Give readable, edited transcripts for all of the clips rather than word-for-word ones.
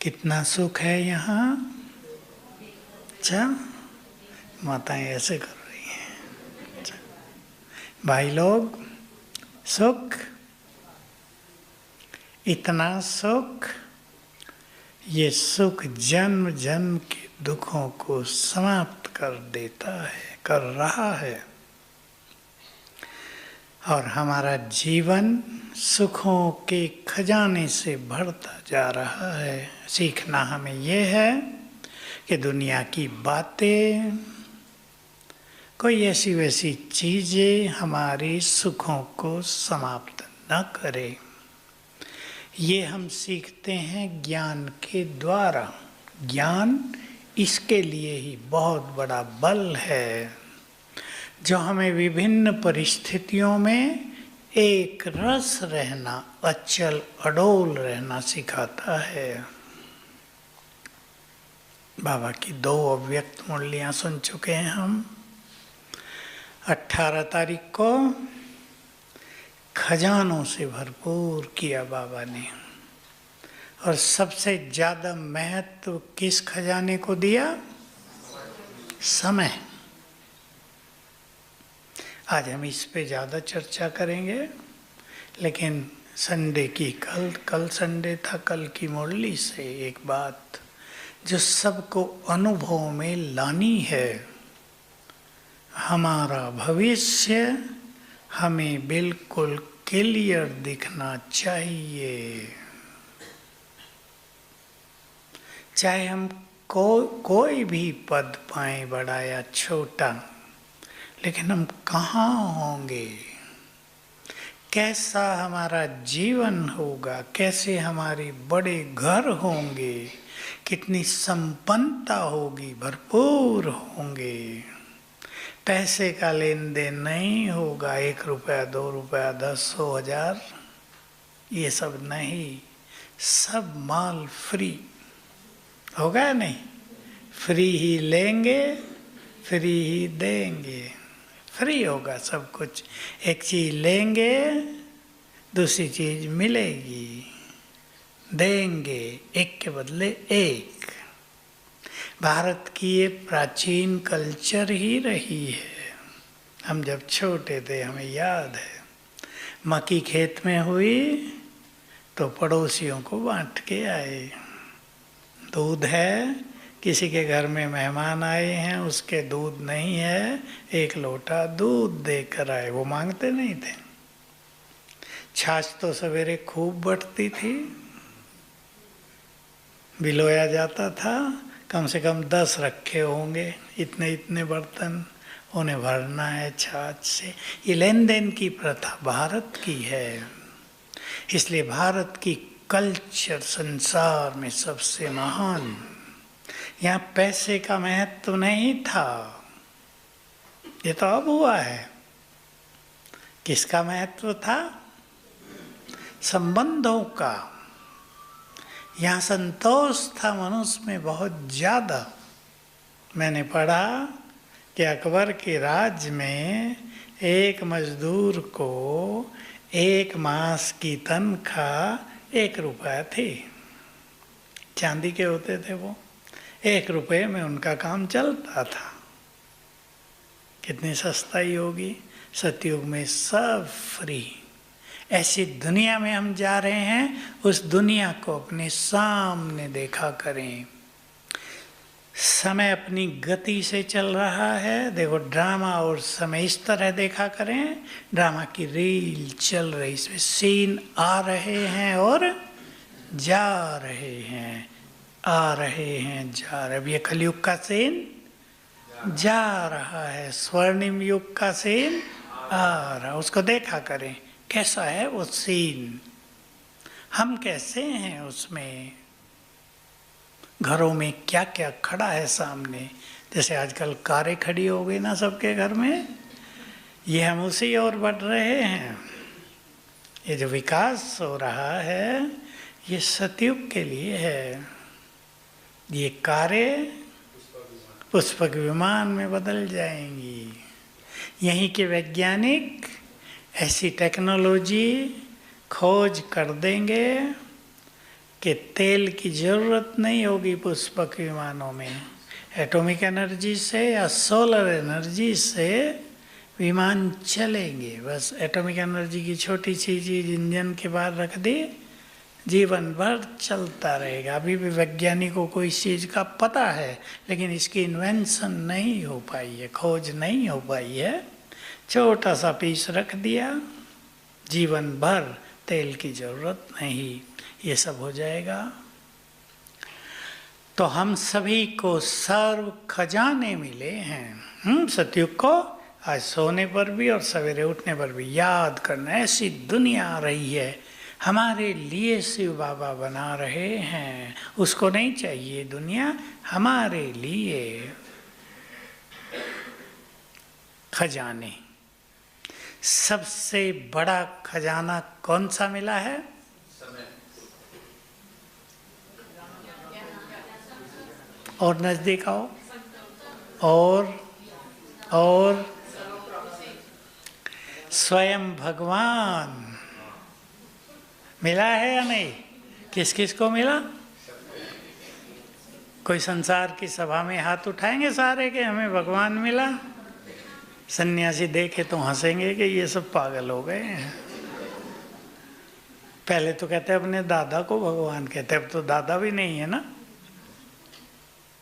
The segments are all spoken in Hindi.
कितना सुख है यहाँ। अच्छा, माताएं ऐसे कर रही हैं। अच्छा, भाई लोग, सुख, इतना सुख, ये सुख जन्म जन्म के दुखों को समाप्त कर देता है, कर रहा है। और हमारा जीवन सुखों के खजाने से भरता जा रहा है। सीखना हमें यह है कि दुनिया की बातें, कोई ऐसी वैसी चीज़ें हमारे सुखों को समाप्त न करे। ये हम सीखते हैं ज्ञान के द्वारा। ज्ञान इसके लिए ही बहुत बड़ा बल है, जो हमें विभिन्न परिस्थितियों में एक रस रहना, अचल अडोल रहना सिखाता है। बाबा की 2 अव्यक्त मुरलियाँ सुन चुके हैं हम। 18 तारीख को खजानों से भरपूर किया बाबा ने, और सबसे ज़्यादा महत्व किस खजाने को दिया? समय। आज हम इस पे ज़्यादा चर्चा करेंगे, लेकिन संडे की कल संडे था, कल की मुरली से एक बात जो सबको अनुभव में लानी है। हमारा भविष्य हमें बिल्कुल क्लियर दिखना चाहिए। चाहे हम कोई भी पद पाएं, बड़ा या छोटा, लेकिन हम कहाँ होंगे, कैसा हमारा जीवन होगा, कैसे हमारे बड़े घर होंगे, कितनी संपन्नता होगी, भरपूर होंगे। पैसे का लेन देन नहीं होगा, 1 रुपया 2 रुपया 10 100 1000, ये सब नहीं, सब माल फ्री होगा। नहीं, फ्री ही लेंगे, फ्री ही देंगे, फ्री होगा सब कुछ। एक चीज लेंगे, दूसरी चीज मिलेगी, देंगे एक के बदले एक। भारत की ये प्राचीन कल्चर ही रही है। हम जब छोटे थे हमें याद है, मक्की खेत में हुई तो पड़ोसियों को बांट के आए। दूध है, किसी के घर में मेहमान आए हैं, उसके दूध नहीं है, 1 लोटा दूध देकर आए, वो मांगते नहीं थे। छाछ तो सवेरे खूब बटती थी, बिलोया जाता था, कम से कम 10 रखे होंगे, इतने इतने बर्तन, उन्हें भरना है छाछ से। ये लेन देन की प्रथा भारत की है, इसलिए भारत की कल्चर संसार में सबसे महान। यहाँ पैसे का महत्व नहीं था, ये तो अब हुआ है। किसका महत्व था? संबंधों का। यहाँ संतोष था मनुष्य में बहुत ज़्यादा। मैंने पढ़ा कि अकबर के राज्य में एक मजदूर को 1 मास की तनख्वाह 1 रुपया थी। चांदी के होते थे वो, 1 रुपये में उनका काम चलता था। कितनी सस्ताई होगी। सतयुग में सब फ्री। ऐसी दुनिया में हम जा रहे हैं, उस दुनिया को अपने सामने देखा करें। समय अपनी गति से चल रहा है। देखो, ड्रामा और समय इस तरह देखा करें, ड्रामा की रील चल रही, इसमें सीन आ रहे हैं और जा रहे हैं, आ रहे हैं, जा रहे। अब ये कलयुग का सीन जा रहा है, स्वर्णिम युग का सीन आ रहा, उसको देखा करें कैसा है वो सीन, हम कैसे हैं उसमें, घरों में क्या क्या खड़ा है सामने। जैसे आजकल कारें खड़ी हो गई ना सबके घर में, ये हम उसी ओर बढ़ रहे हैं। ये जो विकास हो रहा है, ये सतयुग के लिए है। ये कारें पुष्पक विमान में बदल जाएंगी। यहीं के वैज्ञानिक ऐसी टेक्नोलॉजी खोज कर देंगे कि तेल की जरूरत नहीं होगी पुष्पक विमानों में। एटॉमिक एनर्जी से या सोलर एनर्जी से विमान चलेंगे। बस एटॉमिक एनर्जी की छोटी सी चीज इंजन के बाहर रख दी, जीवन भर चलता रहेगा। अभी भी वैज्ञानिकों को इस चीज़ का पता है, लेकिन इसकी इन्वेंशन नहीं हो पाई है, खोज नहीं हो पाई है। छोटा सा पीस रख दिया, जीवन भर तेल की जरूरत नहीं, ये सब हो जाएगा। तो हम सभी को सर्व खजाने मिले हैं। सतयुग को आज सोने पर भी और सवेरे उठने पर भी याद करना। ऐसी दुनिया आ रही है, हमारे लिए शिव बाबा बना रहे हैं। उसको नहीं चाहिए दुनिया, हमारे लिए खजाने। सबसे बड़ा खजाना कौन सा मिला है? और नजदीक आओ। और स्वयं भगवान मिला है या नहीं? किस किस को मिला? कोई संसार की सभा में हाथ उठाएंगे सारे के हमें भगवान मिला? सन्यासी देखे तो हंसेंगे कि ये सब पागल हो गए हैं। पहले तो कहते अपने दादा को भगवान कहते, अब तो दादा भी नहीं है ना।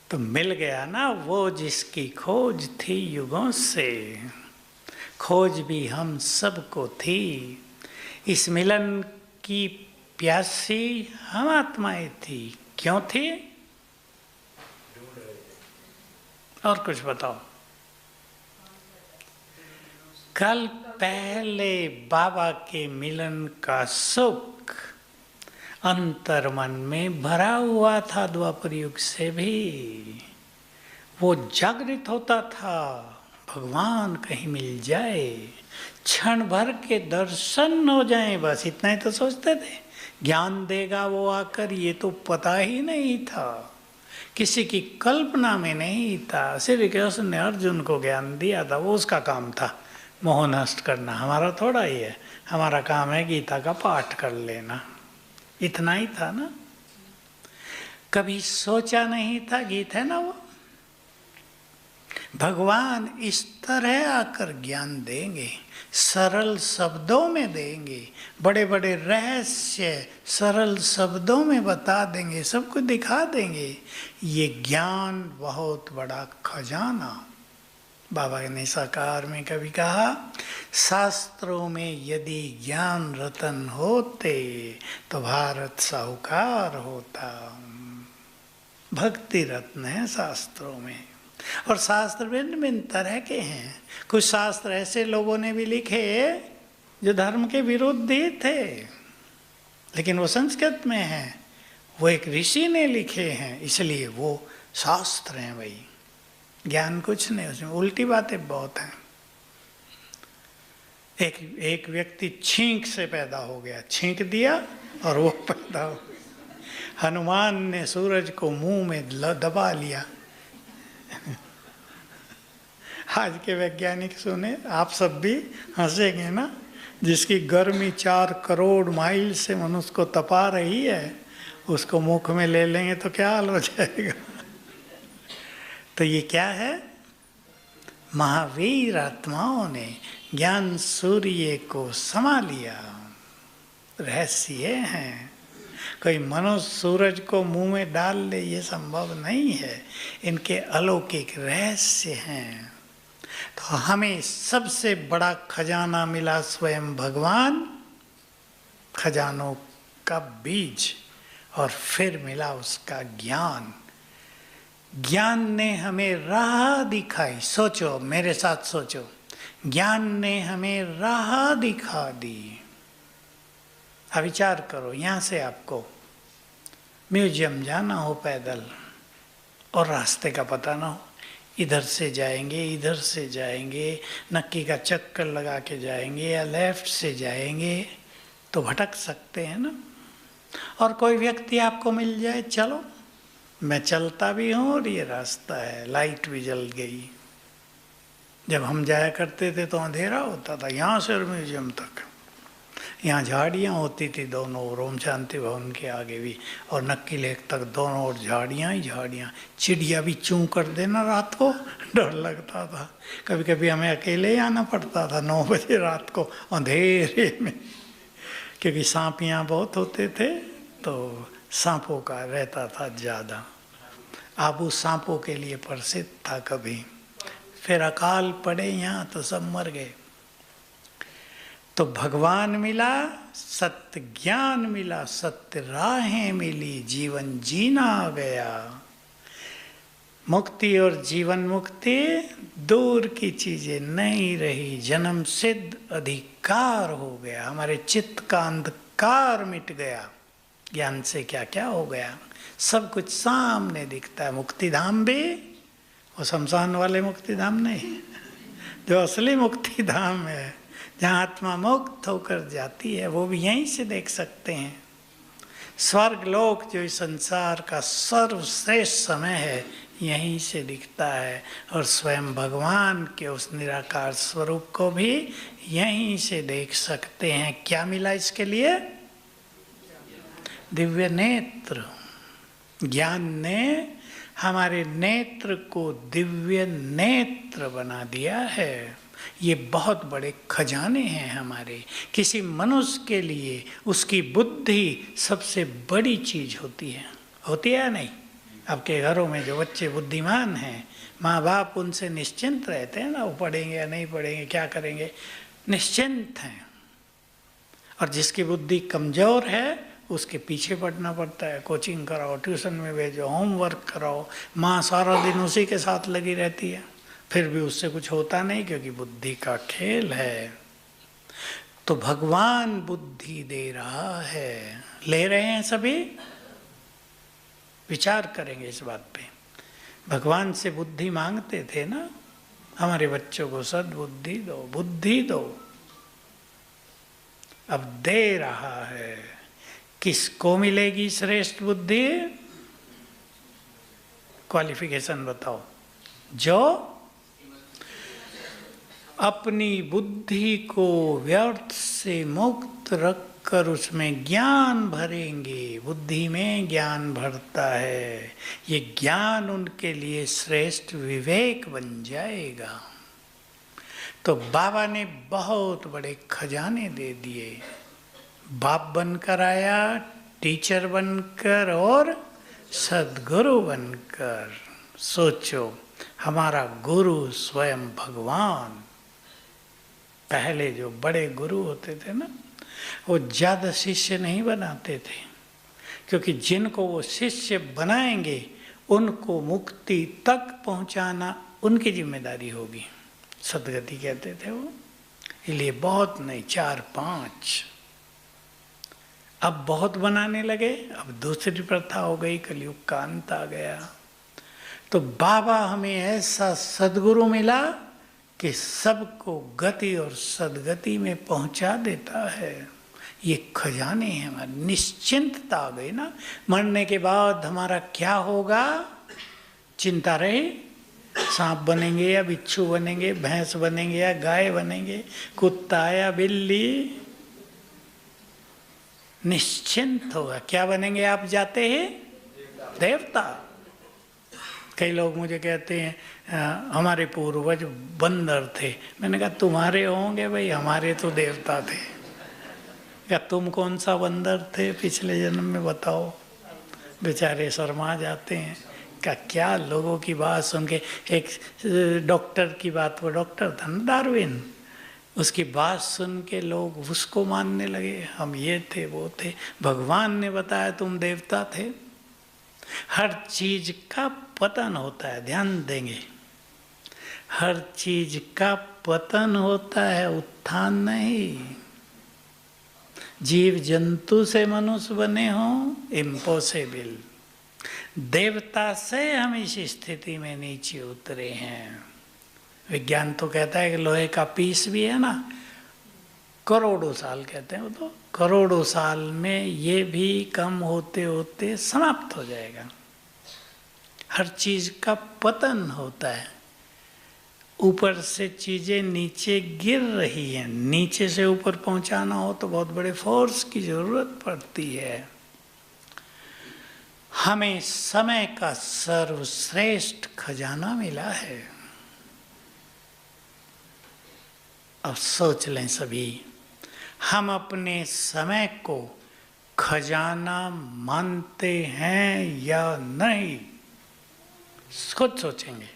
तो मिल गया ना वो जिसकी खोज थी युगों से, खोज भी हम सबको थी। इस मिलन की प्यासी हम आत्माएं थी। क्यों थी? और कुछ बताओ। कल पहले बाबा के मिलन का सुख अंतर मन में भरा हुआ था। द्वापर युग से भी वो जागृत होता था, भगवान कहीं मिल जाए, क्षण भर के दर्शन हो जाए, बस इतना ही तो सोचते थे। ज्ञान देगा वो आकर, ये तो पता ही नहीं था, किसी की कल्पना में नहीं था। श्री कृष्ण ने अर्जुन को ज्ञान दिया था, वो उसका काम था मोह नष्ट करना। हमारा थोड़ा ही है, हमारा काम है गीता का पाठ कर लेना, इतना ही था ना। कभी सोचा नहीं था, गीत है ना वो, भगवान इस तरह आकर ज्ञान देंगे, सरल शब्दों में देंगे, बड़े बड़े रहस्य सरल शब्दों में बता देंगे, सबको दिखा देंगे। ये ज्ञान बहुत बड़ा खजाना। बाबा ने साकार में कभी कहा, शास्त्रों में यदि ज्ञान रतन होते तो भारत साहूकार होता। भक्ति रत्न है शास्त्रों में। और शास्त्र भिन्न भिन्न तरह के हैं। कुछ शास्त्र ऐसे लोगों ने भी लिखे जो धर्म के विरुद्ध ही थे, लेकिन वो संस्कृत में हैं, वो एक ऋषि ने लिखे हैं, इसलिए वो शास्त्र हैं। भाई ज्ञान कुछ नहीं, उसमें उल्टी बातें बहुत हैं। एक व्यक्ति छींक से पैदा हो गया, छींक दिया और वो पैदा हो। हनुमान ने सूरज को मुंह में दबा लिया। आज के वैज्ञानिक सुने, आप सब भी हंसेंगे ना। जिसकी गर्मी 4 करोड़ माइल से मनुष्य को तपा रही है, उसको मुख में ले लेंगे तो क्या हाल हो जाएगा। तो ये क्या है? महावीर आत्माओं ने ज्ञान सूर्य को समा लिया। रहस्य हैं। कोई मनुष्य सूरज को मुंह में डाल ले, ये संभव नहीं है। इनके अलौकिक रहस्य हैं। तो हमें सबसे बड़ा खजाना मिला स्वयं भगवान, खजानों का बीज, और फिर मिला उसका ज्ञान। ज्ञान ने हमें राह दिखाई। सोचो, मेरे साथ सोचो, ज्ञान ने हमें राह दिखा दी। अब विचार करो, यहाँ से आपको म्यूजियम जाना हो पैदल और रास्ते का पता ना हो, इधर से जाएंगे, इधर से जाएंगे, नक्की का चक्कर लगा के जाएंगे या लेफ्ट से जाएंगे, तो भटक सकते हैं ना। और कोई व्यक्ति आपको मिल जाए, चलो मैं चलता भी हूँ और ये रास्ता है, लाइट भी जल गई। जब हम जाया करते थे तो अंधेरा होता था, यहाँ से और म्यूजियम तक। यहाँ झाड़ियाँ होती थी दोनों ओर, ओम शांति भवन के आगे भी और नक्की लेक तक दोनों ओर झाड़ियाँ ही झाड़ियाँ। चिड़िया भी चूं कर देना रात को, डर लगता था। कभी कभी हमें अकेले ही आना पड़ता था 9 बजे रात को अंधेरे में, क्योंकि सांप यहाँ बहुत होते थे, तो सांपों का रहता था ज़्यादा। आबू सांपों के लिए प्रसिद्ध था। कभी फिर अकाल पड़े यहाँ तो सब मर गए। तो भगवान मिला, सत्य ज्ञान मिला, सत्य राहें मिली, जीवन जीना आ गया। मुक्ति और जीवन मुक्ति दूर की चीजें नहीं रही, जन्म सिद्ध अधिकार हो गया। हमारे चित्त का अंधकार मिट गया। ज्ञान से क्या क्या हो गया, सब कुछ सामने दिखता है। मुक्ति धाम भी वो शमशान वाले मुक्ति धाम नहीं, जो असली मुक्ति धाम है, जहाँ आत्मा मुक्त होकर जाती है, वो भी यहीं से देख सकते हैं। स्वर्ग लोक जो इस संसार का सर्वश्रेष्ठ समय है, यहीं से दिखता है। और स्वयं भगवान के उस निराकार स्वरूप को भी यहीं से देख सकते हैं। क्या मिला इसके लिए? दिव्य नेत्र। ज्ञान ने हमारे नेत्र को दिव्य नेत्र बना दिया है। ये बहुत बड़े खजाने हैं हमारे। किसी मनुष्य के लिए उसकी बुद्धि सबसे बड़ी चीज होती है या नहीं? आपके घरों में जो बच्चे बुद्धिमान हैं, माँ बाप उनसे निश्चिंत रहते हैं ना, वो पढ़ेंगे या नहीं पढ़ेंगे, क्या करेंगे, निश्चिंत हैं। और जिसकी बुद्धि कमजोर है उसके पीछे पढ़ना पड़ता है। कोचिंग कराओ, ट्यूशन में भेजो, होमवर्क कराओ, माँ सारा दिन उसी के साथ लगी रहती है, फिर भी उससे कुछ होता नहीं, क्योंकि बुद्धि का खेल है। तो भगवान बुद्धि दे रहा है। ले रहे हैं सभी? विचार करेंगे इस बात पे। भगवान से बुद्धि मांगते थे ना, हमारे बच्चों को सद्बुद्धि दो, बुद्धि दो। अब दे रहा है। किसको मिलेगी श्रेष्ठ बुद्धि? क्वालिफिकेशन बताओ। जो अपनी बुद्धि को व्यर्थ से मुक्त रखकर उसमें ज्ञान भरेंगे। बुद्धि में ज्ञान भरता है, ये ज्ञान उनके लिए श्रेष्ठ विवेक बन जाएगा। तो बाबा ने बहुत बड़े खजाने दे दिए। बाप बनकर आया, टीचर बनकर और सद्गुरु बनकर। सोचो, हमारा गुरु स्वयं भगवान। पहले जो बड़े गुरु होते थे ना, वो ज़्यादा शिष्य नहीं बनाते थे, क्योंकि जिनको वो शिष्य बनाएंगे उनको मुक्ति तक पहुंचाना उनकी जिम्मेदारी होगी। सदगति कहते थे वो। इसलिए बहुत नहीं, 4-5। अब बहुत बनाने लगे, अब दूसरी प्रथा हो गई, कलयुग का अंत आ गया। तो बाबा हमें ऐसा सदगुरु मिला कि सबको गति और सदगति में पहुंचा देता है। ये खजाने हैं हमारे। निश्चिंतता आ गई ना। मरने के बाद हमारा क्या होगा, चिंता रहे। सांप बनेंगे या बिच्छू बनेंगे, भैंस बनेंगे या गाय बनेंगे, कुत्ता या बिल्ली, निश्चिंत होगा। क्या बनेंगे आप जाते हैं? देवता। कई लोग मुझे कहते हैं हमारे पूर्वज बंदर थे। मैंने कहा तुम्हारे होंगे भाई, हमारे तो देवता थे। क्या तुम कौन सा बंदर थे पिछले जन्म में, बताओ। बेचारे शर्मा जाते हैं। क्या लोगों की बात सुन के। एक डॉक्टर की बात, वो डॉक्टर था ना डार्विन, उसकी बात सुन के लोग उसको मानने लगे, हम ये थे वो थे। भगवान ने बताया तुम देवता थे। हर चीज का पतन होता है, ध्यान देंगे। हर चीज का पतन होता है, उत्थान नहीं। जीव जंतु से मनुष्य बने हों, इम्पॉसिबल। देवता से हम इस स्थिति में नीचे उतरे हैं। विज्ञान तो कहता है कि लोहे का पीस भी है ना, करोड़ों साल कहते हैं वो, तो करोड़ों साल में ये भी कम होते होते समाप्त हो जाएगा। हर चीज का पतन होता है। ऊपर से चीजें नीचे गिर रही हैं, नीचे से ऊपर पहुंचाना हो तो बहुत बड़े फोर्स की जरूरत पड़ती है। हमें समय का सर्वश्रेष्ठ खजाना मिला है। अब सोच लें सभी, हम अपने समय को खजाना मानते हैं या नहीं? खुद सोचेंगे।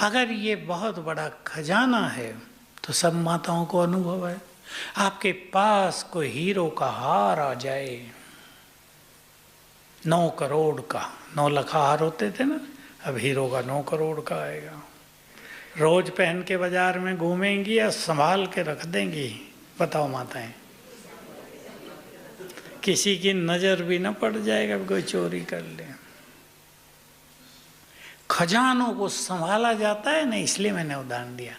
अगर ये बहुत बड़ा खजाना है तो सब माताओं को अनुभव है। आपके पास कोई हीरो का हार आ जाए, 9 करोड़ का, 9 लाख हार होते थे ना, अब हीरो का 9 करोड़ का आएगा। रोज पहन के बाजार में घूमेंगी या संभाल के रख देंगी? बताओ माताएं। किसी की नजर भी न पड़ जाएगा, कोई चोरी कर ले। खजानों को संभाला जाता है ना, इसलिए मैंने उदाहरण दिया।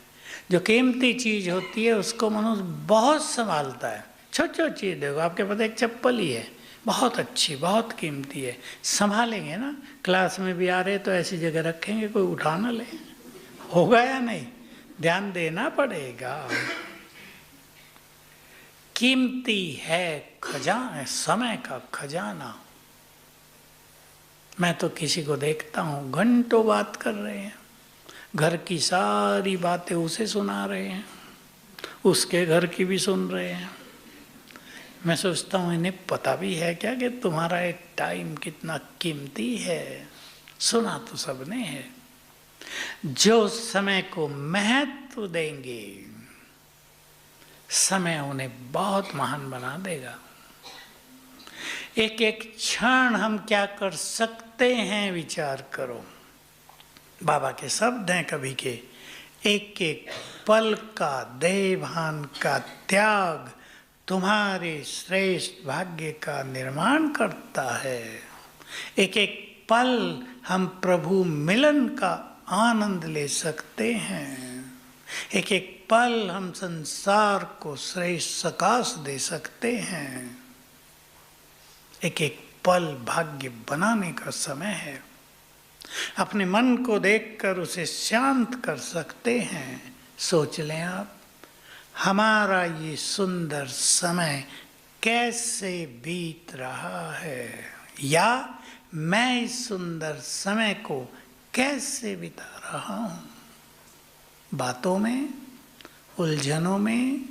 जो कीमती चीज होती है उसको मनुष्य बहुत संभालता है। छोटी छोटी चीज देखो, आपके पास एक चप्पल ही है, बहुत अच्छी, बहुत कीमती है, संभालेंगे ना। क्लास में भी आ रहे तो ऐसी जगह रखेंगे कोई उठा ना ले, होगा या नहीं? ध्यान देना पड़ेगा। कीमती है खजाना, समय का खजाना। मैं तो किसी को देखता हूँ घंटों बात कर रहे हैं, घर की सारी बातें उसे सुना रहे हैं, उसके घर की भी सुन रहे हैं। मैं सोचता हूँ इन्हें पता भी है क्या कि तुम्हारा एक टाइम कितना कीमती है? सुना तो सबने है। जो समय को महत्व देंगे, समय उन्हें बहुत महान बना देगा। एक एक क्षण हम क्या कर सकते हैं विचार करो। बाबा के शब्द हैं कभी के, एक एक पल का देहभान का त्याग तुम्हारे श्रेष्ठ भाग्य का निर्माण करता है। एक एक पल हम प्रभु मिलन का आनंद ले सकते हैं। एक एक पल हम संसार को श्रेष्ठ सकाश दे सकते हैं। एक एक पल भाग्य बनाने का समय है। अपने मन को देखकर उसे शांत कर सकते हैं। सोच लें आप, हमारा ये सुंदर समय कैसे बीत रहा है, या मैं इस सुंदर समय को कैसे बिता रहा हूँ। बातों में, उलझनों में,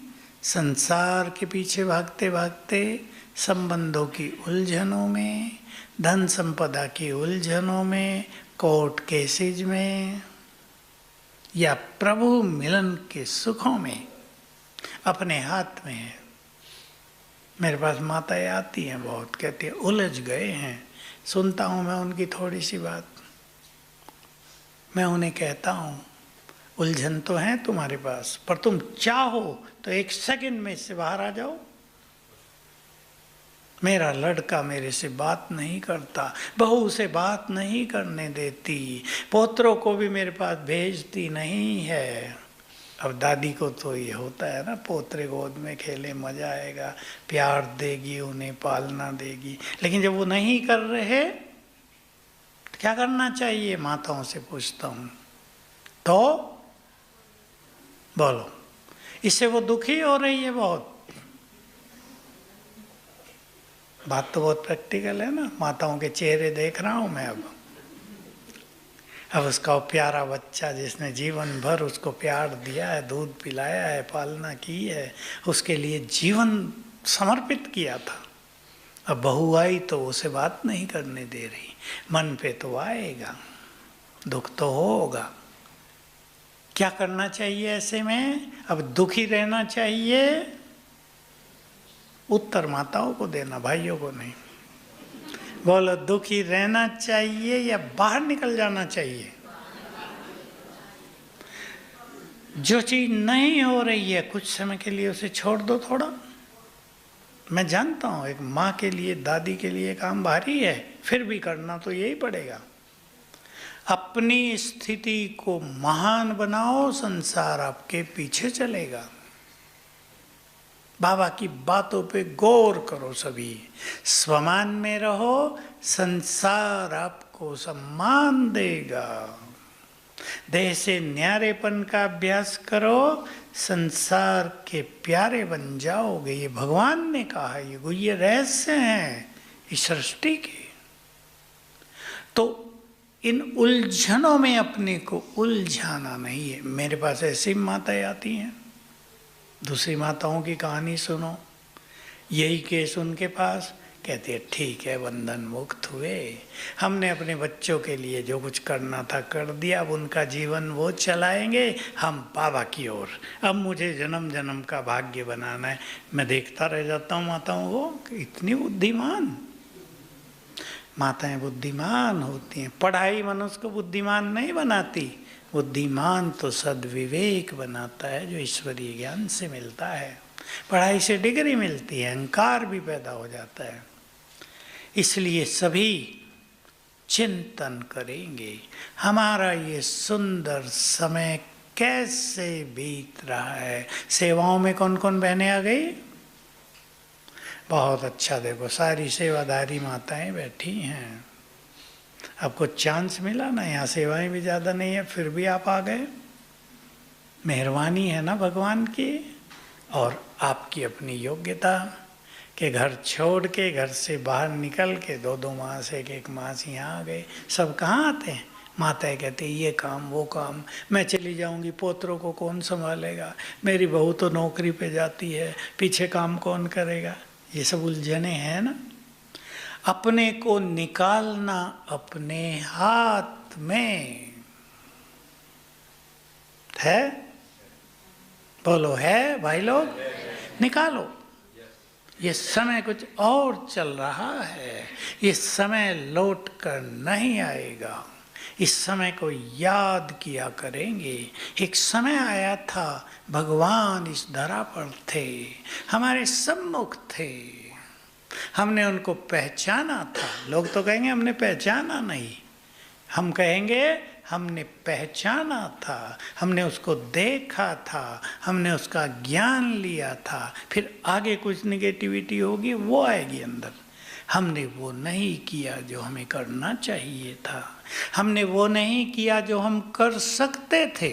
संसार के पीछे भागते भागते, संबंधों की उलझनों में, धन संपदा की उलझनों में, कोर्ट केसेज में, या प्रभु मिलन के सुखों में। अपने हाथ में है। मेरे पास माताएं आती हैं बहुत, कहती है उलझ गए हैं। सुनता हूँ मैं उनकी थोड़ी सी बात, मैं उन्हें कहता हूँ उलझन तो है तुम्हारे पास, पर तुम चाहो तो 1 सेकंड में इससे बाहर आ जाओ। मेरा लड़का मेरे से बात नहीं करता, बहू से बात नहीं करने देती, पोतरों को भी मेरे पास भेजती नहीं है। अब दादी को तो ये होता है ना, पोतरे गोद में खेले मजा आएगा, प्यार देगी, उन्हें पालना देगी। लेकिन जब वो नहीं कर रहे तो क्या करना चाहिए? माताओं से पूछता हूँ तो बोलो। इससे वो दुखी हो रही है बहुत। बात तो बहुत प्रैक्टिकल है ना, माताओं के चेहरे देख रहा हूं मैं। अब उसका प्यारा बच्चा जिसने जीवन भर उसको प्यार दिया है, दूध पिलाया है, पालना की है, उसके लिए जीवन समर्पित किया था, अब बहू आई तो उसे बात नहीं करने दे रही। मन पे तो आएगा, दुख तो होगा। क्या करना चाहिए ऐसे में? अब दुखी रहना चाहिए? उत्तर माताओं को देना, भाइयों को नहीं। बोलो, दुखी रहना चाहिए या बाहर निकल जाना चाहिए? जो चीज नहीं हो रही है कुछ समय के लिए उसे छोड़ दो थोड़ा। मैं जानता हूं एक माँ के लिए, दादी के लिए काम भारी है, फिर भी करना तो यही पड़ेगा। अपनी स्थिति को महान बनाओ, संसार आपके पीछे चलेगा। बाबा की बातों पे गौर करो सभी, स्वमान में रहो, संसार आपको सम्मान देगा। देह से न्यारेपन का अभ्यास करो, संसार के प्यारे बन जाओगे। ये भगवान ने कहा, ये गुह्य रहस्य हैं इस सृष्टि के। तो इन उलझनों में अपने को उलझाना नहीं है। मेरे पास ऐसी माताएं आती हैं, दूसरी माताओं की कहानी सुनो, यही केस उनके पास, कहते हैं ठीक है बंधन मुक्त हुए, हमने अपने बच्चों के लिए जो कुछ करना था कर दिया, अब उनका जीवन वो चलाएंगे, हम बाबा की ओर, अब मुझे जन्म जन्म का भाग्य बनाना है। मैं देखता रह जाता हूँ माताओं को, इतनी बुद्धिमान माताएं बुद्धिमान होती हैं। पढ़ाई मनुष्य को बुद्धिमान नहीं बनाती, बुद्धिमान तो सद्विवेक बनाता है जो ईश्वरीय ज्ञान से मिलता है। पढ़ाई से डिग्री मिलती है, अहंकार भी पैदा हो जाता है। इसलिए सभी चिंतन करेंगे हमारा ये सुंदर समय कैसे बीत रहा है। सेवाओं में कौन कौन बहनें आ गई? बहुत अच्छा, देखो सारी सेवादारी माताएं बैठी हैं। आपको चांस मिला ना, यहाँ सेवाएं भी ज़्यादा नहीं है फिर भी आप आ गए। मेहरबानी है ना भगवान की, और आपकी अपनी योग्यता कि घर छोड़ के, घर से बाहर निकल के 2-2 मास 1-1 मास यहाँ आ गए। सब कहाँ आते हैं? माताएं कहती ये काम वो काम, मैं चली जाऊंगी पोतरों को कौन संभालेगा, मेरी बहू तो नौकरी पे जाती है, पीछे काम कौन करेगा। ये सब उलझने हैं ना। अपने को निकालना अपने हाथ में है। बोलो है भाई लोग, निकालो। ये समय कुछ और चल रहा है, ये समय लौट कर नहीं आएगा। इस समय को याद किया करेंगे। एक समय आया था भगवान इस धरा पर थे, हमारे सम्मुख थे, हमने उनको पहचाना था। लोग तो कहेंगे हमने पहचाना नहीं, हम कहेंगे हमने पहचाना था, हमने उसको देखा था, हमने उसका ज्ञान लिया था। फिर आगे कुछ निगेटिविटी होगी वो आएगी अंदर। हमने वो नहीं किया जो हमें करना चाहिए था, हमने वो नहीं किया जो हम कर सकते थे।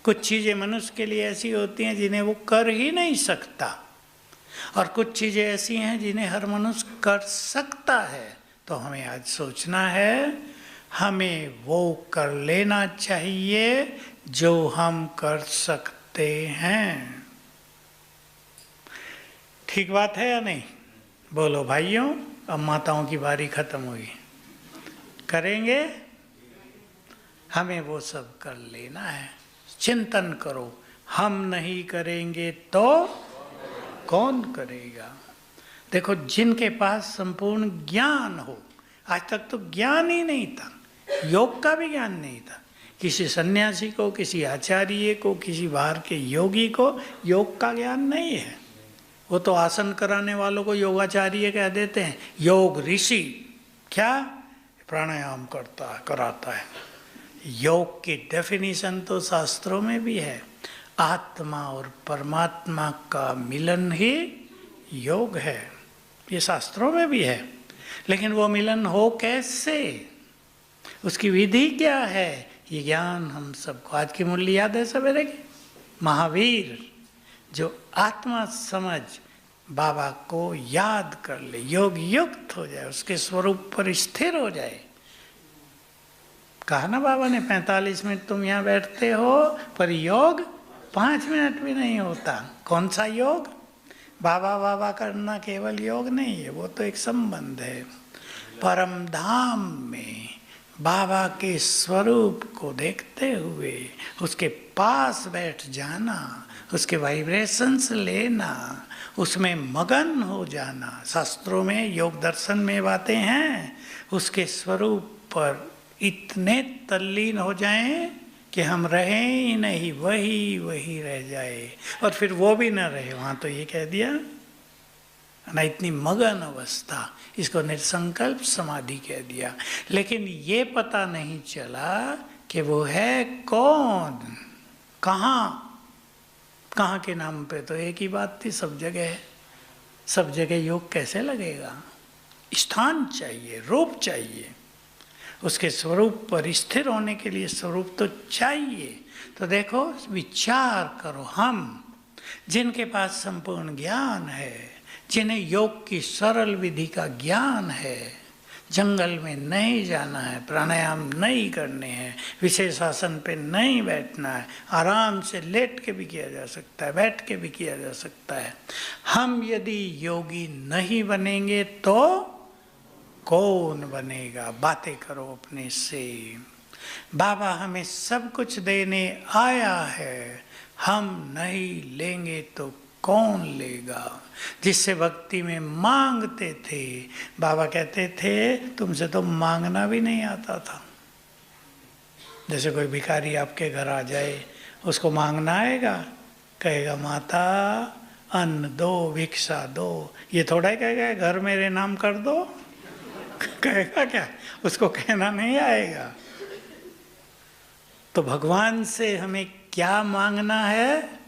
कुछ चीज़ें मनुष्य के लिए ऐसी होती हैं जिन्हें वो कर ही नहीं सकता, और कुछ चीज़ें ऐसी हैं जिन्हें हर मनुष्य कर सकता है। तो हमें आज सोचना है, हमें वो कर लेना चाहिए जो हम कर सकते हैं। ठीक बात है या नहीं? बोलो भाइयों। अब माताओं की बारी खत्म हुई, करेंगे, हमें वो सब कर लेना है। चिंतन करो, हम नहीं करेंगे तो कौन करेगा। देखो जिनके पास संपूर्ण ज्ञान हो, आज तक तो ज्ञान ही नहीं था, योग का भी ज्ञान नहीं था। किसी सन्यासी को, किसी आचार्य को, किसी बाहर के योगी को योग का ज्ञान नहीं है। वो तो आसन कराने वालों को योगाचार्य कह देते हैं, योग ऋषि। क्या प्राणायाम कराता है। योग की डेफिनेशन तो शास्त्रों में भी है, आत्मा और परमात्मा का मिलन ही योग है। ये शास्त्रों में भी है, लेकिन वो मिलन हो कैसे, उसकी विधि क्या है, ये ज्ञान हम सबको। आज की मूल्य याद है सवेरे की? महावीर जो आत्मा समझ बाबा को याद कर ले, योग युक्त हो जाए, उसके स्वरूप पर स्थिर हो जाए। कहा ना बाबा ने 45 मिनट तुम यहाँ बैठते हो, पर योग 5 मिनट भी नहीं होता। कौन सा योग? बाबा बाबा करना केवल योग नहीं है, वो तो एक संबंध है। परम धाम में बाबा के स्वरूप को देखते हुए उसके पास बैठ जाना, उसके वाइब्रेशंस लेना, उसमें मगन हो जाना। शास्त्रों में, योग दर्शन में बातें हैं, उसके स्वरूप पर इतने तल्लीन हो जाएं कि हम रहें ही नहीं, वही वही रह जाए। और फिर वो भी ना रहे, वहाँ तो ये कह दिया ना, इतनी मगन अवस्था, इसको निर्संकल्प समाधि कह दिया। लेकिन ये पता नहीं चला कि वो है कौन, कहाँ के नाम पे तो एक ही बात थी, सब जगह है। सब जगह योग कैसे लगेगा? स्थान चाहिए, रूप चाहिए। उसके स्वरूप पर स्थिर होने के लिए स्वरूप तो चाहिए। तो देखो, विचार करो, हम जिनके पास संपूर्ण ज्ञान है, जिन्हें योग की सरल विधि का ज्ञान है, जंगल में नहीं जाना है, प्राणायाम नहीं करने हैं, विशेष आसन पे नहीं बैठना है, आराम से लेट के भी किया जा सकता है, बैठ के भी किया जा सकता है। हम यदि योगी नहीं बनेंगे तो कौन बनेगा? बातें करो अपने से। बाबा हमें सब कुछ देने आया है, हम नहीं लेंगे तो कौन लेगा? जिससे भक्ति में मांगते थे, बाबा कहते थे तुमसे तो मांगना भी नहीं आता था। जैसे कोई भिखारी आपके घर आ जाए, उसको मांगना आएगा? कहेगा माता अन्न दो, भिक्षा दो। ये थोड़ा ही कहेगा घर मेरे नाम कर दो, कहेगा क्या? उसको कहना नहीं आएगा। तो भगवान से हमें क्या मांगना है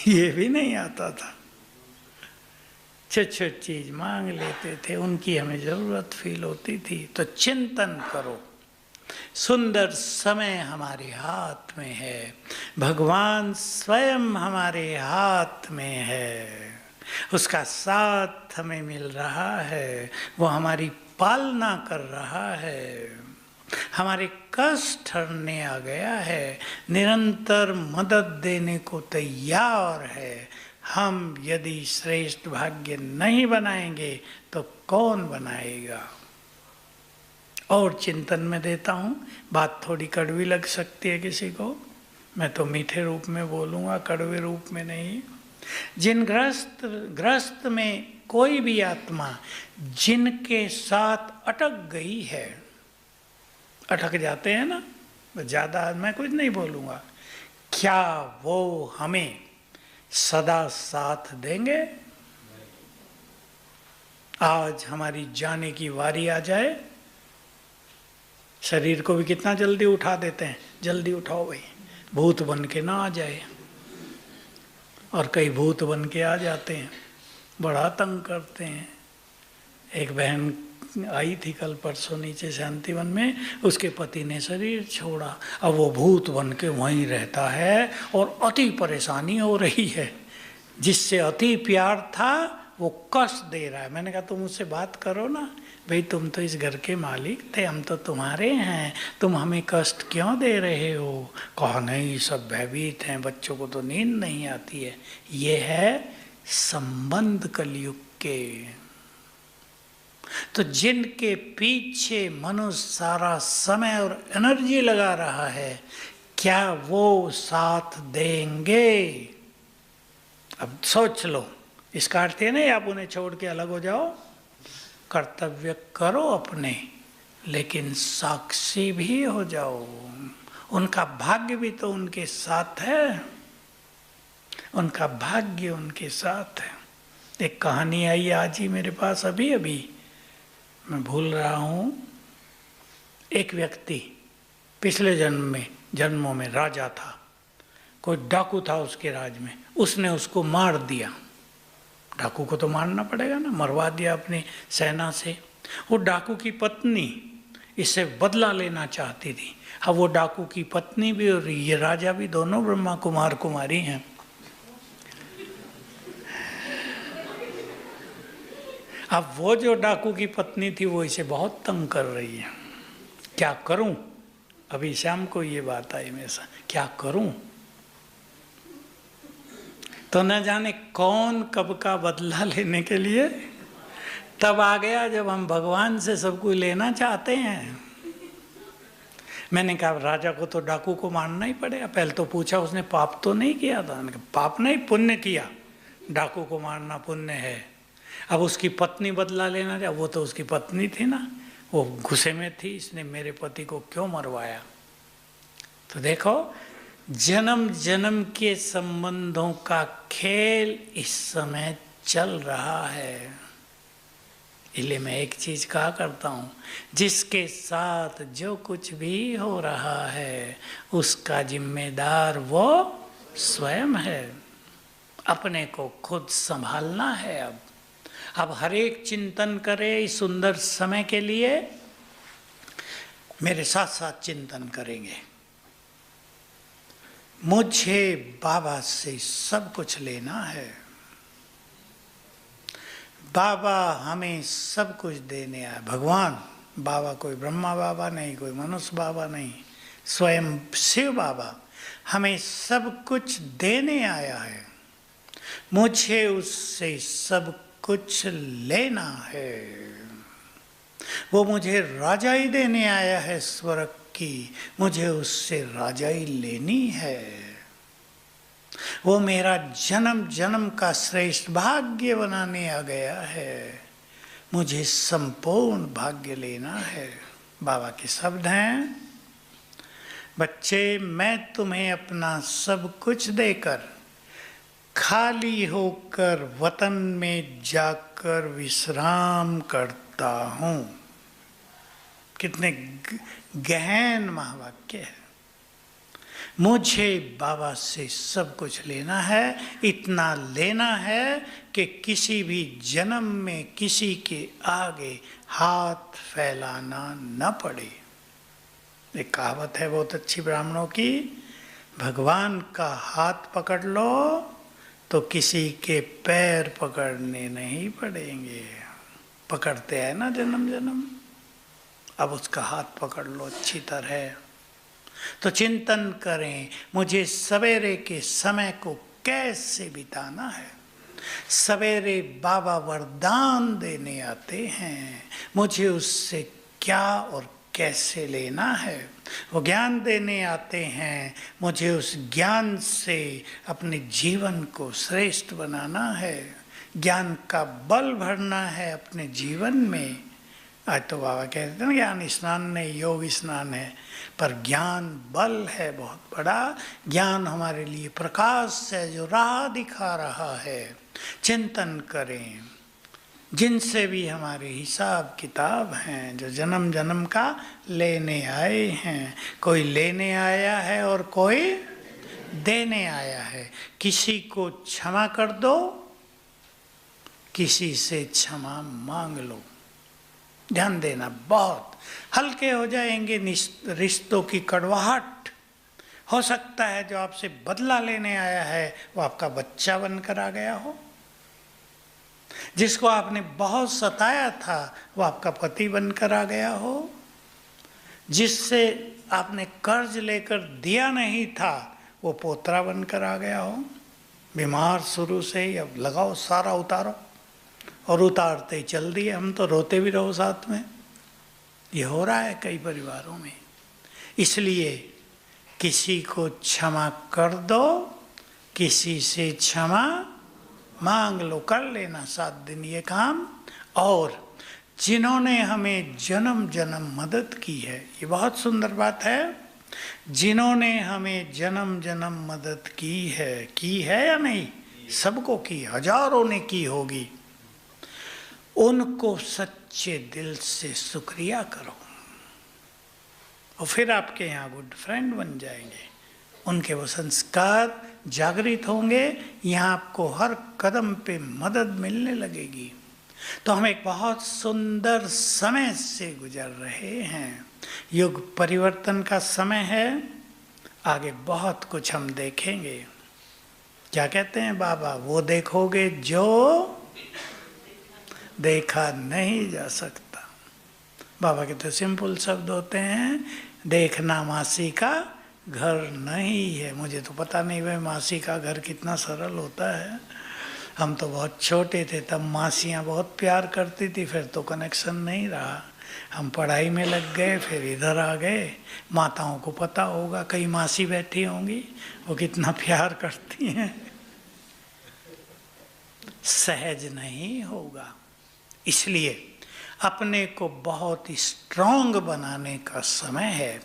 ये भी नहीं आता था। छोटी छोटी चीज मांग लेते थे, उनकी हमें जरूरत फील होती थी। तो चिंतन करो, सुंदर समय हमारे हाथ में है, भगवान स्वयं हमारे हाथ में है, उसका साथ हमें मिल रहा है, वो हमारी पालना कर रहा है, हमारे कष्ट हरने आ गया है, निरंतर मदद देने को तैयार है। हम यदि श्रेष्ठ भाग्य नहीं बनाएंगे तो कौन बनाएगा? और चिंतन में देता हूँ, बात थोड़ी कड़वी लग सकती है किसी को, मैं तो मीठे रूप में बोलूँगा, कड़वे रूप में नहीं। जिन ग्रस्त में कोई भी आत्मा जिनके साथ अटक गई है, अटक जाते हैं ना, ज़्यादा मैं कुछ नहीं बोलूँगा, क्या वो हमें सदा साथ देंगे? आज हमारी जाने की वारी आ जाए, शरीर को भी कितना जल्दी उठा देते हैं, जल्दी उठाओ भाई, भूत बन के ना आ जाए। और कई भूत बन के आ जाते हैं, बड़ा तंग करते हैं। एक बहन आई थी कल परसों नीचे शांतिवन में, उसके पति ने शरीर छोड़ा, अब वो भूत बन के वहीं रहता है और अति परेशानी हो रही है। जिससे अति प्यार था वो कष्ट दे रहा है। मैंने कहा तुम उससे बात करो ना भाई, तुम तो इस घर के मालिक थे, हम तो तुम्हारे हैं, तुम हमें कष्ट क्यों दे रहे हो? कहा नहीं, सब भयभीत हैं, बच्चों को तो नींद नहीं आती है। ये है संबंध कलयुग के। तो जिनके पीछे मनुष्य सारा समय और एनर्जी लगा रहा है, क्या वो साथ देंगे? अब सोच लो, इसका अर्थ ये नहीं आप उन्हें छोड़ के अलग हो जाओ, कर्तव्य करो अपने, लेकिन साक्षी भी हो जाओ। उनका भाग्य भी तो उनके साथ है, उनका भाग्य उनके साथ है। एक कहानी आई आज ही मेरे पास, अभी अभी मैं भूल रहा हूँ। एक व्यक्ति पिछले जन्मों में राजा था, कोई डाकू था उसके राज में, उसने उसको मार दिया। डाकू को तो मारना पड़ेगा ना, मरवा दिया अपनी सेना से। वो डाकू की पत्नी इससे बदला लेना चाहती थी। अब वो डाकू की पत्नी भी और ये राजा भी दोनों ब्रह्मा कुमार कुमारी हैं। अब वो जो डाकू की पत्नी थी वो इसे बहुत तंग कर रही है। क्या करूं? अभी शाम को ये बात आई मेरे साथ, क्या करूं? तो न जाने कौन कब का बदला लेने के लिए तब आ गया जब हम भगवान से सब कुछ लेना चाहते हैं। मैंने कहा राजा को तो डाकू को मारना ही पड़ेगा। पहले तो पूछा उसने पाप तो नहीं किया था? मैंने कहा पाप नहीं, पुण्य किया, डाकू को मारना पुण्य है। अब उसकी पत्नी बदला लेना था, वो तो उसकी पत्नी थी ना, वो गुस्से में थी, इसने मेरे पति को क्यों मरवाया? तो देखो, जन्म जन्म के संबंधों का खेल इस समय चल रहा है। इसलिए मैं एक चीज कहा करता हूँ, जिसके साथ जो कुछ भी हो रहा है उसका जिम्मेदार वो स्वयं है। अपने को खुद संभालना है। अब हर एक चिंतन करे इस सुंदर समय के लिए। मेरे साथ साथ चिंतन करेंगे। मुझे बाबा से सब कुछ लेना है। बाबा हमें सब कुछ देने आया। भगवान बाबा, कोई ब्रह्मा बाबा नहीं, कोई मनुष्य बाबा नहीं, स्वयं शिव बाबा हमें सब कुछ देने आया है। मुझे उससे सब कुछ लेना है। वो मुझे राजाई देने आया है स्वर्ग की, मुझे उससे राजाई लेनी है। वो मेरा जन्म जन्म का श्रेष्ठ भाग्य बनाने आ गया है, मुझे संपूर्ण भाग्य लेना है। बाबा के शब्द हैं, बच्चे मैं तुम्हें अपना सब कुछ देकर खाली होकर वतन में जाकर विश्राम करता हूँ। कितने गहन महावाक्य है। मुझे बाबा से सब कुछ लेना है, इतना लेना है कि किसी भी जन्म में किसी के आगे हाथ फैलाना न पड़े। एक कहावत है बहुत अच्छी ब्राह्मणों की, भगवान का हाथ पकड़ लो तो किसी के पैर पकड़ने नहीं पड़ेंगे। पकड़ते हैं ना जन्म जन्म, अब उसका हाथ पकड़ लो अच्छी तरह। तो चिंतन करें, मुझे सवेरे के समय को कैसे बिताना है। सवेरे बाबा वरदान देने आते हैं, मुझे उससे क्या और कैसे लेना है। वो ज्ञान देने आते हैं, मुझे उस ज्ञान से अपने जीवन को श्रेष्ठ बनाना है, ज्ञान का बल भरना है अपने जीवन में। आज तो बाबा कहते हैं ना ज्ञान स्नान नहीं योग स्नान है, पर ज्ञान बल है बहुत बड़ा। ज्ञान हमारे लिए प्रकाश है जो राह दिखा रहा है। चिंतन करें, जिनसे भी हमारे हिसाब किताब हैं, जो जन्म जन्म का लेने आए हैं, कोई लेने आया है और कोई देने आया है। किसी को क्षमा कर दो, किसी से क्षमा मांग लो। ध्यान देना, बहुत हल्के हो जाएंगे रिश्तों की कड़वाहट। हो सकता है जो आपसे बदला लेने आया है वो आपका बच्चा बनकर आ गया हो, जिसको आपने बहुत सताया था वो आपका पति बनकर आ गया हो, जिससे आपने कर्ज लेकर दिया नहीं था वो पोतरा बनकर आ गया हो। बीमार शुरू से ही, अब लगाओ सारा उतारो, और उतारते ही चल दिए, हम तो रोते भी रहो साथ में। ये हो रहा है कई परिवारों में। इसलिए किसी को क्षमा कर दो, किसी से क्षमा मांग लो, कर लेना 7 दिन ये काम। और जिन्होंने हमें जन्म जन्म मदद की है, ये बहुत सुंदर बात है, जिन्होंने हमें जन्म जन्म मदद की है या नहीं, सबको की, हजारों ने की होगी, उनको सच्चे दिल से शुक्रिया करो और फिर आपके यहाँ गुड फ्रेंड बन जाएंगे। उनके वो संस्कार जागृत होंगे, यहाँ आपको हर कदम पे मदद मिलने लगेगी। तो हम एक बहुत सुंदर समय से गुजर रहे हैं। युग परिवर्तन का समय है, आगे बहुत कुछ हम देखेंगे। क्या कहते हैं बाबा, वो देखोगे जो देखा नहीं जा सकता। बाबा के तो सिंपल शब्द होते हैं, देखना मासी का घर नहीं है। मुझे तो पता नहीं भाई मासी का घर कितना सरल होता है। हम तो बहुत छोटे थे तब मासियाँ बहुत प्यार करती थी, फिर तो कनेक्शन नहीं रहा। हम पढ़ाई में लग गए, फिर इधर आ गए। माताओं को पता होगा, कई मासी बैठी होंगी, वो कितना प्यार करती हैं। सहज नहीं होगा, इसलिए अपने को बहुत स्ट्रॉन्ग बनाने का समय है,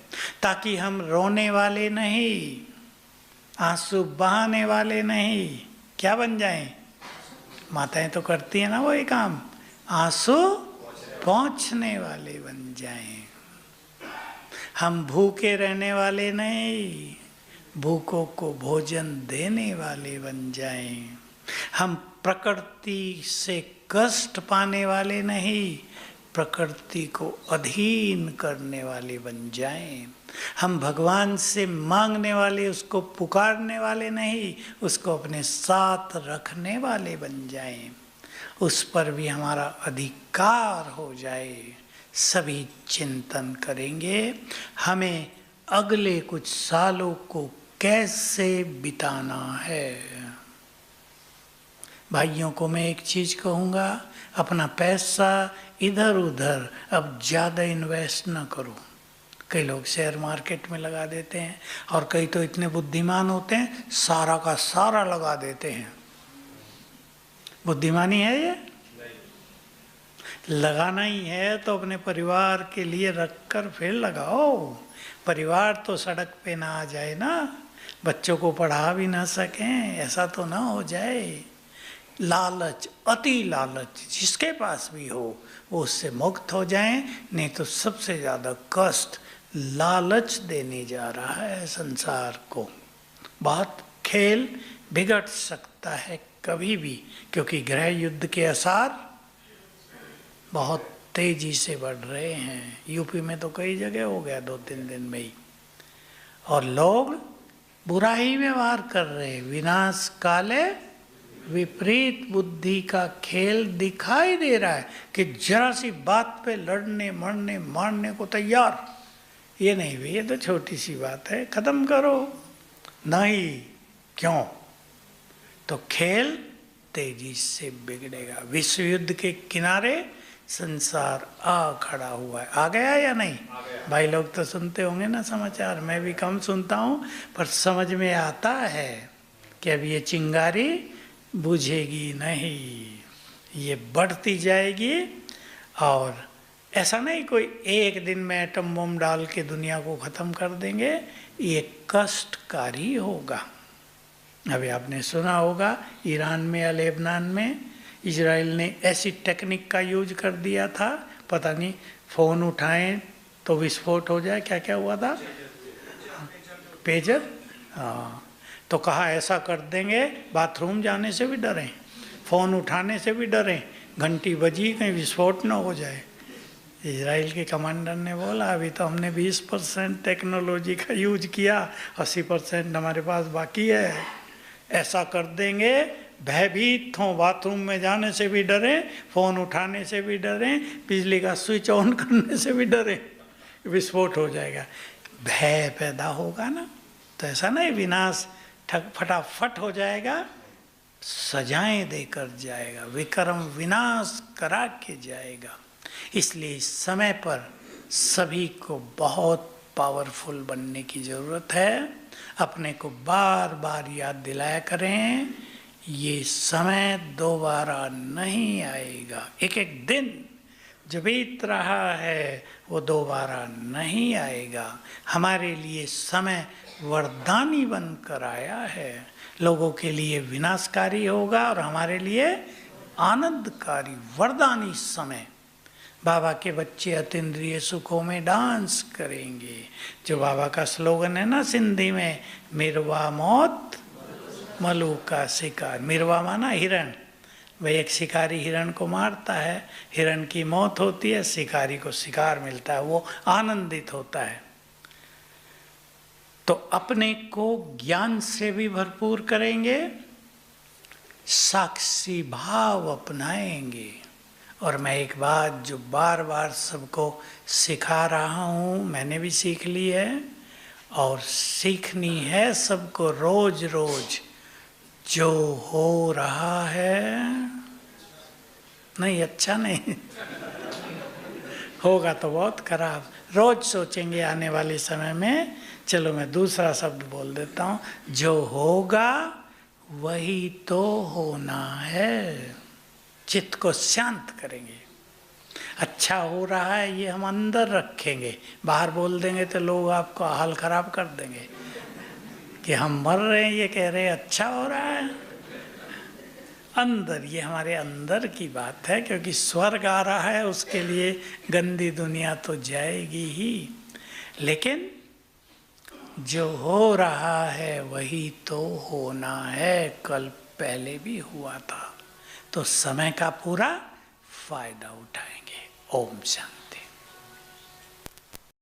ताकि हम रोने वाले नहीं, आंसू बहाने वाले नहीं, क्या बन जाएं। माताएं तो करती हैं ना वही काम, आंसू पहुँचने वाले बन जाएं। हम भूखे रहने वाले नहीं, भूखों को भोजन देने वाले बन जाएं। हम प्रकृति से कष्ट पाने वाले नहीं, प्रकृति को अधीन करने वाले बन जाएं। हम भगवान से मांगने वाले, उसको पुकारने वाले नहीं, उसको अपने साथ रखने वाले बन जाएं। उस पर भी हमारा अधिकार हो जाए। सभी चिंतन करेंगे हमें अगले कुछ सालों को कैसे बिताना है। भाइयों को मैं एक चीज कहूँगा, अपना पैसा इधर उधर अब ज़्यादा इन्वेस्ट ना करो। कई लोग शेयर मार्केट में लगा देते हैं और कई तो इतने बुद्धिमान होते हैं सारा का सारा लगा देते हैं। बुद्धिमानी है ये? लगाना ही है तो अपने परिवार के लिए रखकर फिर लगाओ। परिवार तो सड़क पे ना आ जाए ना, बच्चों को पढ़ा भी ना सकें, ऐसा तो ना हो जाए। लालच, अति लालच जिसके पास भी हो वो उससे मुक्त हो जाएं। नहीं तो सबसे ज़्यादा कष्ट लालच देने जा रहा है संसार को। बहुत खेल बिगड़ सकता है कभी भी, क्योंकि गृह युद्ध के आसार बहुत तेजी से बढ़ रहे हैं। यूपी में तो कई जगह हो गया 2-3 दिन में ही, और लोग बुरा ही व्यवहार कर रहे हैं। विनाश काले विपरीत बुद्धि का खेल दिखाई दे रहा है कि जरा सी बात पे लड़ने मरने मारने को तैयार। ये नहीं भी, ये तो छोटी सी बात है, खत्म करो। नहीं, क्यों? तो खेल तेजी से बिगड़ेगा। विश्व युद्ध के किनारे संसार आ खड़ा हुआ है। आ गया या नहीं? भाई लोग तो सुनते होंगे ना समाचार, मैं भी कम सुनता हूँ, पर समझ में आता है कि अब ये चिंगारी बुझेगी नहीं, ये बढ़ती जाएगी। और ऐसा नहीं कोई एक दिन में एटम बम डाल के दुनिया को ख़त्म कर देंगे, ये कष्टकारी होगा। अभी आपने सुना होगा ईरान में या लेबनान में इजराइल ने ऐसी टेक्निक का यूज कर दिया था, पता नहीं फ़ोन उठाएं तो विस्फोट हो जाए। क्या क्या हुआ था? पेजर। हाँ, तो कहा ऐसा कर देंगे बाथरूम जाने से भी डरें, फ़ोन उठाने से भी डरें, घंटी बजी कहीं विस्फोट ना हो जाए। इजराइल के कमांडर ने बोला अभी तो हमने 20% टेक्नोलॉजी का यूज किया, 80% हमारे पास बाकी है। ऐसा कर देंगे भयभीत हों, बाथरूम में जाने से भी डरें, फ़ोन उठाने से भी डरें, बिजली का स्विच ऑन करने से भी डरें, विस्फोट हो जाएगा। भय पैदा होगा ना, तो ऐसा नहीं विनाश फटाफट हो जाएगा, सजाएं देकर जाएगा, विक्रम विनाश करा के जाएगा। इसलिए इस समय पर सभी को बहुत पावरफुल बनने की ज़रूरत है। अपने को बार बार याद दिलाया करें, ये समय दोबारा नहीं आएगा। एक एक दिन जो बीत रहा है वो दोबारा नहीं आएगा। हमारे लिए समय वरदानी बनकर आया है, लोगों के लिए विनाशकारी होगा और हमारे लिए आनंदकारी वरदानी समय। बाबा के बच्चे अतीन्द्रिय सुखों में डांस करेंगे, जो बाबा का स्लोगन है ना सिंधी में, मिरवा मौत मलू का शिकार। मिरवा माना हिरण, वह एक शिकारी हिरण को मारता है, हिरण की मौत होती है, शिकारी को शिकार मिलता है, वो आनंदित होता है। तो अपने को ज्ञान से भी भरपूर करेंगे, साक्षी भाव अपनाएंगे। और मैं एक बात जो बार बार सबको सिखा रहा हूँ, मैंने भी सीख ली है और सीखनी है सबको रोज रोज, जो हो रहा है नहीं अच्छा नहीं होगा तो बहुत खराब। रोज सोचेंगे आने वाले समय में, चलो मैं दूसरा शब्द बोल देता हूँ, जो होगा वही तो होना है। चित्त को शांत करेंगे। अच्छा हो रहा है ये हम अंदर रखेंगे, बाहर बोल देंगे तो लोग आपको हाल खराब कर देंगे कि हम मर रहे हैं, ये कह रहे हैं अच्छा हो रहा है। अंदर, ये हमारे अंदर की बात है, क्योंकि स्वर्ग आ रहा है, उसके लिए गंदी दुनिया तो जाएगी ही, लेकिन जो हो रहा है वही तो होना है। कल पहले भी हुआ था, तो समय का पूरा फायदा उठाएंगे। ओम शांति।